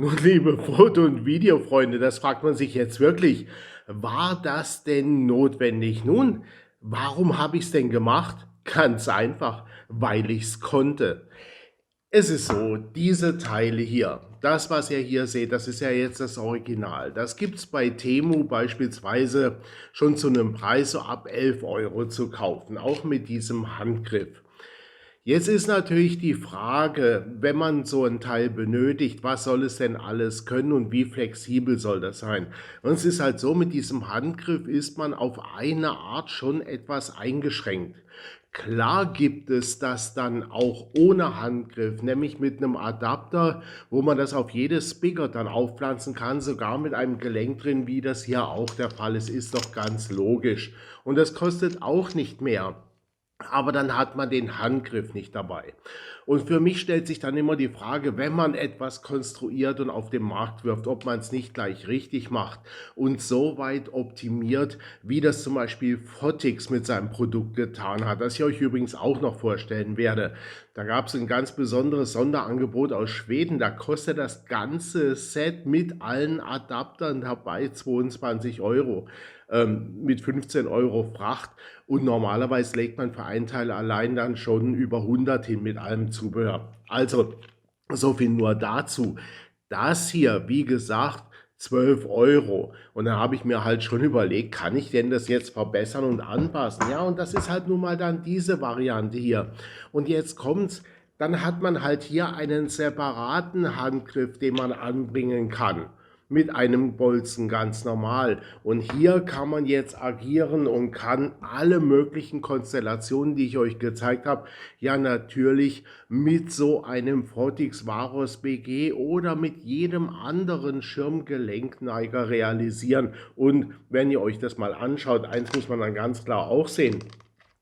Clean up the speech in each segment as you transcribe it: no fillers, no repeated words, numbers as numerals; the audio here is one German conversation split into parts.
Nun, liebe Foto- und Videofreunde, das fragt man sich jetzt wirklich. War das denn notwendig? Nun, warum habe ich es denn gemacht? Ganz einfach, weil ich es konnte. Es ist so, diese Teile hier, das, was ihr hier seht, das ist ja jetzt das Original. Das gibt es bei Temu beispielsweise schon zu einem Preis so ab 11 € zu kaufen, auch mit diesem Handgriff. Jetzt ist natürlich die Frage, wenn man so ein Teil benötigt, was soll es denn alles können und wie flexibel soll das sein? Und es ist halt so, mit diesem Handgriff ist man auf eine Art schon etwas eingeschränkt. Klar gibt es das dann auch ohne Handgriff, nämlich mit einem Adapter, wo man das auf jedes Spigot dann aufpflanzen kann, sogar mit einem Gelenk drin, wie das hier auch der Fall ist. Ist doch ganz logisch. Und das kostet auch nicht mehr. Aber dann hat man den Handgriff nicht dabei. Und für mich stellt sich dann immer die Frage, wenn man etwas konstruiert und auf den Markt wirft, ob man es nicht gleich richtig macht und so weit optimiert, wie das zum Beispiel Fottix mit seinem Produkt getan hat, das ich euch übrigens auch noch vorstellen werde. Da gab es ein ganz besonderes Sonderangebot aus Schweden, da kostet das ganze Set mit allen Adaptern dabei 22 € mit 15 € Fracht. Und normalerweise legt man für einen Teil allein dann schon über 100 hin mit allem Zubehör. Also, so viel nur dazu. Das hier, wie gesagt, 12 €. Und dann habe ich mir halt schon überlegt, kann ich denn das jetzt verbessern und anpassen? Ja, und das ist halt nun mal dann diese Variante hier. Und jetzt kommt's, dann hat man halt hier einen separaten Handgriff, den man anbringen kann mit einem Bolzen ganz normal. Und hier kann man jetzt agieren und kann alle möglichen Konstellationen, die ich euch gezeigt habe, ja natürlich mit so einem Fottix Varos BG oder mit jedem anderen Schirmgelenkneiger realisieren. Und wenn ihr euch das mal anschaut, eins muss man dann ganz klar auch sehen: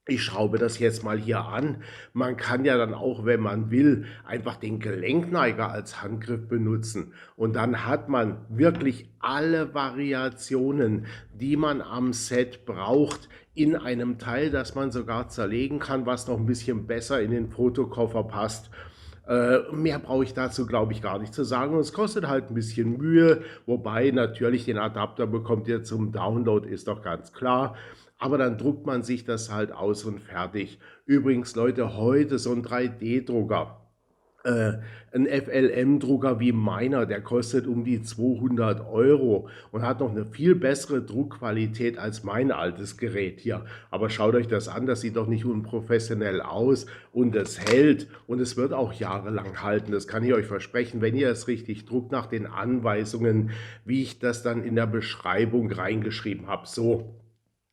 Ich schraube das jetzt mal hier an. Man kann ja dann auch, wenn man will, einfach den Gelenkneiger als Handgriff benutzen. Und dann hat man wirklich alle Variationen, die man am Set braucht, in einem Teil, das man sogar zerlegen kann, was noch ein bisschen besser in den Fotokoffer passt. Mehr brauche ich dazu, glaube ich, gar nicht zu sagen. Und es kostet halt ein bisschen Mühe, wobei natürlich den Adapter bekommt ihr zum Download, ist doch ganz klar. Aber dann druckt man sich das halt aus und fertig. Übrigens, Leute, heute so ein 3D-Drucker, ein FLM-Drucker wie meiner, der kostet um die 200 € und hat noch eine viel bessere Druckqualität als mein altes Gerät hier. Aber schaut euch das an, das sieht doch nicht unprofessionell aus und es hält und es wird auch jahrelang halten. Das kann ich euch versprechen, wenn ihr es richtig druckt nach den Anweisungen, wie ich das dann in der Beschreibung reingeschrieben habe. So.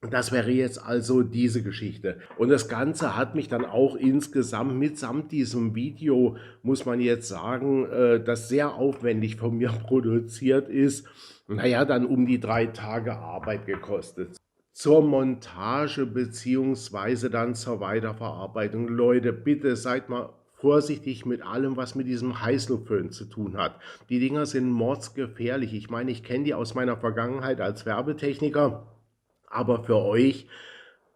Das wäre jetzt also diese Geschichte. Und das Ganze hat mich dann auch insgesamt mitsamt diesem Video, muss man jetzt sagen, das sehr aufwendig von mir produziert ist, naja, dann um die 3 Tage Arbeit gekostet. Zur Montage beziehungsweise dann zur Weiterverarbeitung. Leute, bitte seid mal vorsichtig mit allem, was mit diesem Heißluftföhn zu tun hat. Die Dinger sind mordsgefährlich. Ich meine, ich kenne die aus meiner Vergangenheit als Werbetechniker. Aber für euch,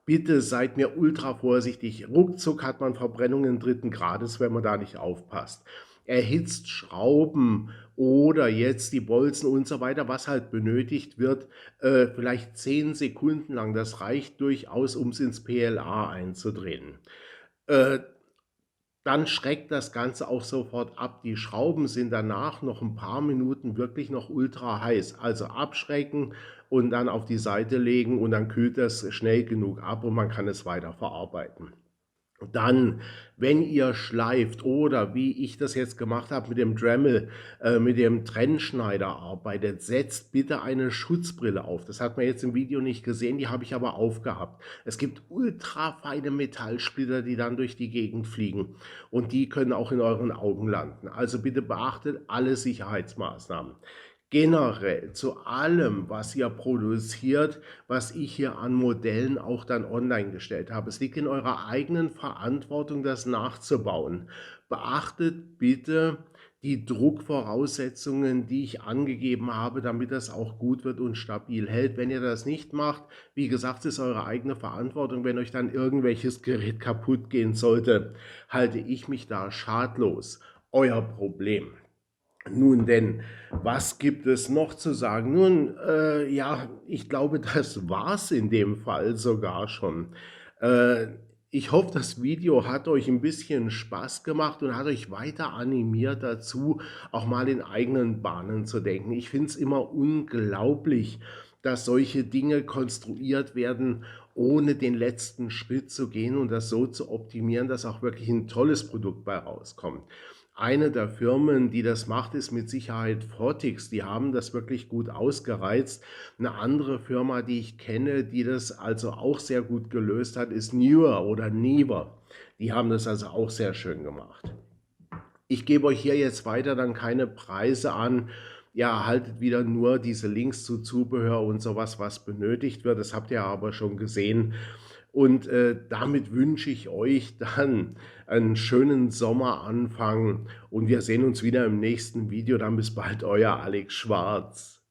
bitte seid mir ultra vorsichtig. Ruckzuck hat man Verbrennungen 3. Grades, wenn man da nicht aufpasst. Erhitzt Schrauben oder jetzt die Bolzen und so weiter, was halt benötigt wird, vielleicht 10 Sekunden lang. Das reicht durchaus, um es ins PLA einzudrehen. Äh, Dann schreckt das Ganze auch sofort ab. Die Schrauben sind danach noch ein paar Minuten wirklich noch ultra heiß. Also abschrecken und dann auf die Seite legen und dann kühlt das schnell genug ab und man kann es weiter verarbeiten. Dann, wenn ihr schleift oder wie ich das jetzt gemacht habe mit dem Dremel, mit dem Trennschneider arbeitet, setzt bitte eine Schutzbrille auf. Das hat man jetzt im Video nicht gesehen, die habe ich aber aufgehabt. Es gibt ultrafeine Metallsplitter, die dann durch die Gegend fliegen und die können auch in euren Augen landen. Also bitte beachtet alle Sicherheitsmaßnahmen. Generell zu allem, was ihr produziert, was ich hier an Modellen auch dann online gestellt habe. Es liegt in eurer eigenen Verantwortung, das nachzubauen. Beachtet bitte die Druckvoraussetzungen, die ich angegeben habe, damit das auch gut wird und stabil hält. Wenn ihr das nicht macht, wie gesagt, ist eure eigene Verantwortung. Wenn euch dann irgendwelches Gerät kaputt gehen sollte, halte ich mich da schadlos. Euer Problem. Nun denn, was gibt es noch zu sagen? Nun, ja, ich glaube, das war's in dem Fall sogar schon. Äh, Ich hoffe, das Video hat euch ein bisschen Spaß gemacht und hat euch weiter animiert dazu, auch mal in eigenen Bahnen zu denken. Ich finde es immer unglaublich, dass solche Dinge konstruiert werden, ohne den letzten Schritt zu gehen und das so zu optimieren, dass auch wirklich ein tolles Produkt bei rauskommt. Eine der Firmen, die das macht, ist mit Sicherheit Fortix. Die haben das wirklich gut ausgereizt. Eine andere Firma, die ich kenne, die das also auch sehr gut gelöst hat, ist Newer oder Never. Die haben das also auch sehr schön gemacht. Ich gebe euch hier jetzt weiter dann keine Preise an. Ihr erhaltet wieder nur diese Links zu Zubehör und sowas, was benötigt wird. Das habt ihr aber schon gesehen. Und damit wünsche ich euch dann einen schönen Sommeranfang und wir sehen uns wieder im nächsten Video. Dann bis bald, euer Alex Schwarz.